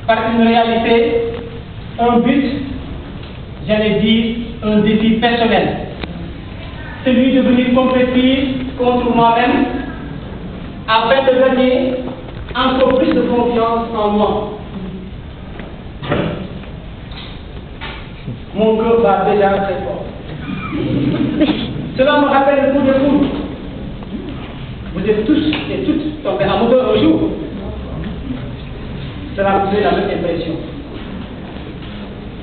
par une réalité, un but, j'allais dire un défi personnel. Celui de venir compétir contre moi-même afin de gagner encore plus de confiance en moi. Mon cœur bat déjà très fort. Cela me rappelle le coup de foudre. Vous êtes tous et toutes tombés amoureux un jour. Cela vous fait la même impression.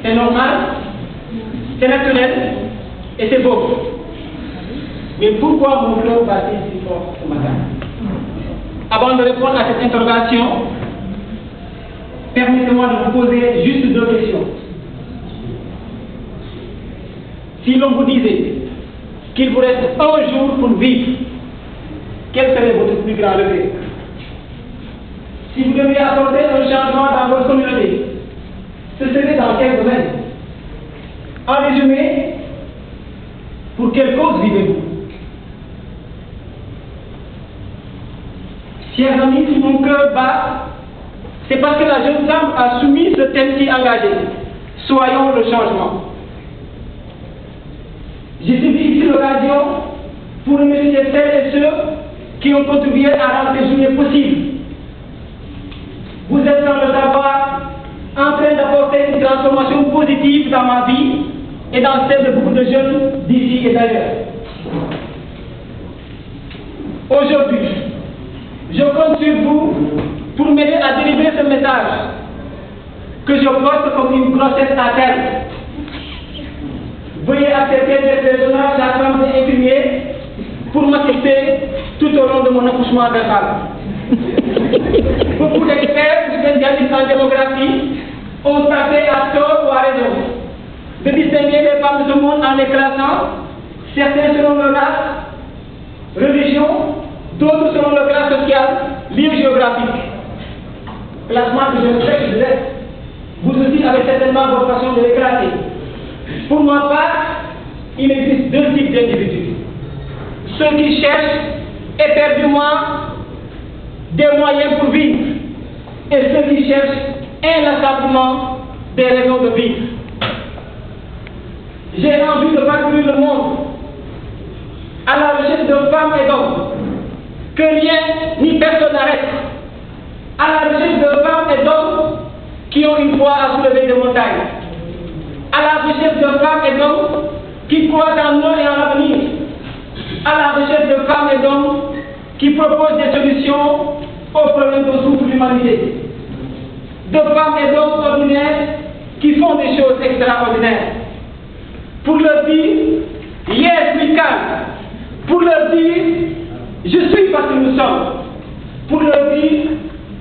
C'est normal, c'est naturel et c'est beau. Mais pourquoi mon cœur bat-il si fort ce matin? Avant de répondre à cette interrogation, permettez-moi de vous poser juste deux questions. Si l'on vous disait qu'il vous reste un jour pour vivre, quel serait votre plus grand regret? Si vous deviez apporter un changement dans votre communauté, ce serait dans quel domaine? En résumé, pour quelle cause vivez-vous? Chers amis, si mon cœur bat, c'est parce que la jeune femme a soumis ce thème-ci engagé. Soyons le changement. J'ai saisi ici l'occasion pour remercier celles et ceux qui ont contribué à rendre ces journées possibles. Vous êtes dans le savoir en train d'apporter une transformation positive dans ma vie et dans celle de beaucoup de jeunes d'ici et d'ailleurs. Aujourd'hui, je compte sur vous pour m'aider à délivrer ce message que je porte comme une grossesse à terre. Veuillez accepter d'être les honneurs de la femme des infirmiers pour m'assister tout au long de mon accouchement verbal. Beaucoup d'experts, spécialistes en démographie, ont tenté à tort ou à raison de distinguer les femmes de ce monde en les classant, certains selon leur race, religion, d'autres selon leur classe sociale, lieu géographique. Classement que je respecte, je laisse. Vous aussi avez certainement votre façon de les classer. Pour ma part, il existe deux types d'individus. Ceux qui cherchent éperdument des moyens pour vivre et ceux qui cherchent inlassablement des raisons de vivre. J'ai envie de parcourir le monde à la recherche de femmes et d'hommes que rien ni personne n'arrête, à la recherche de femmes et d'hommes qui ont une foi à soulever des montagnes, à la recherche de femmes et d'hommes qui croient en eux et en l'avenir, à la recherche de femmes et d'hommes qui proposent des solutions aux problèmes dont souffre l'humanité, de femmes et d'hommes ordinaires qui font des choses extraordinaires. Pour leur dire, yes, we can. Pour leur dire, je suis parce que nous sommes. Pour leur dire,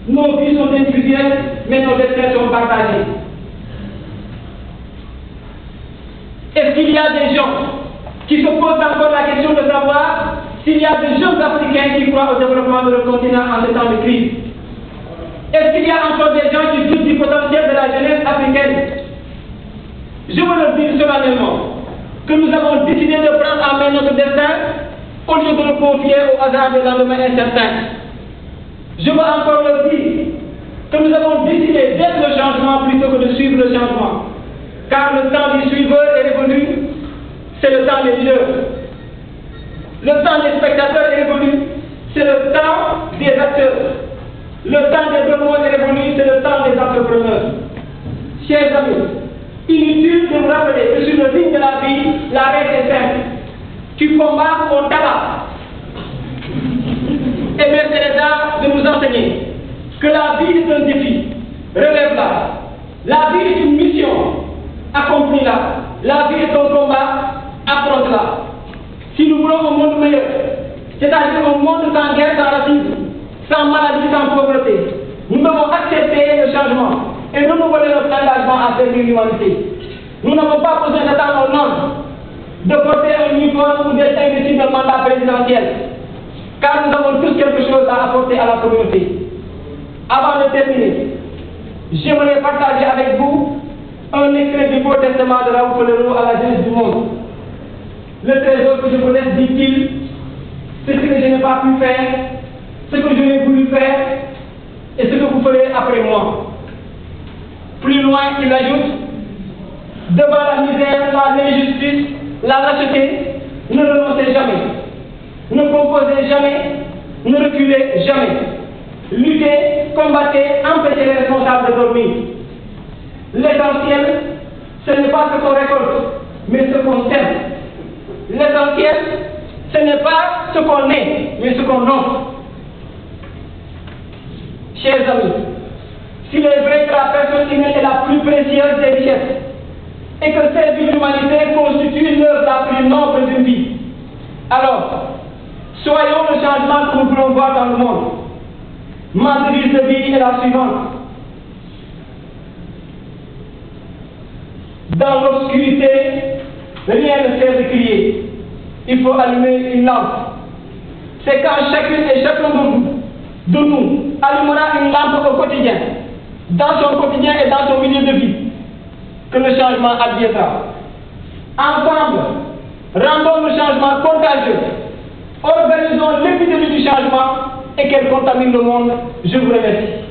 nos vies sont individuelles, mais nos destins sont partagés. Est-ce qu'il y a des gens qui se posent encore la question de savoir s'il y a des jeunes Africains qui croient au développement de leur continent en ces temps de crise? Est-ce qu'il y a encore des gens qui doutent du potentiel de la jeunesse africaine? Je veux leur dire solennellement que nous avons décidé de prendre en main notre destin au lieu de le confier au hasard des lendemains incertains. Je veux encore leur dire que nous avons décidé d'être le changement plutôt que de suivre le changement. Car le temps des suiveurs est révolu, c'est le temps des leaders. Le temps des spectateurs est révolu, c'est le temps des acteurs. Le temps des promoteurs est révolu, c'est le temps des entrepreneurs. Chers amis, inutile de vous rappeler que sur le ligne de la vie, la règle est simple. Tu combats au tabac. Et Mère Teresa de nous enseigner que la vie est un défi. Relève-la. La vie est une mission. Accomplis-la. La vie est un combat. Affronte-la. Si nous voulons un monde meilleur, c'est-à-dire un monde sans guerre, sans racisme, sans maladie, sans pauvreté, nous devons accepter le changement et renouveler notre engagement à servir l'humanité. Nous n'avons pas besoin d'attendre un ordre, de porter un uniforme ou d'être investi d'un mandat présidentiel, car nous avons tous quelque chose à apporter à la communauté. Avant de terminer, j'aimerais partager avec vous un extrait du Beau Testament de Raoul Pelerot à la jeunesse du monde. Le trésor que je vous laisse, dit-il, c'est ce que je n'ai pas pu faire, ce que je n'ai voulu faire, et ce que vous ferez après moi. Plus loin, il ajoute, devant la misère, l'injustice, la lâcheté, ne renoncez jamais, ne composez jamais, ne reculez jamais. Luttez, combattez, empêchez les responsables de dormir. L'essentiel, ce n'est pas ce qu'on récolte, mais ce qu'on sème. L'essentiel, ce n'est pas ce qu'on est, mais ce qu'on offre. Chers amis, s'il est vrai que la personne humaine est la plus précieuse des richesses et que servir l'humanité constitue l'œuvre la plus noble d'une vie, alors, soyons le changement que nous voulons voir dans le monde. Ma devise de vie est la suivante. Dans l'obscurité, rien ne sert de crier. Il faut allumer une lampe. C'est quand chacune et chacun de nous allumera une lampe au quotidien, dans son quotidien et dans son milieu de vie, que le changement adviendra. Ensemble, rendons le changement contagieux. Organisons l'épidémie du changement et qu'elle contamine le monde. Je vous remercie.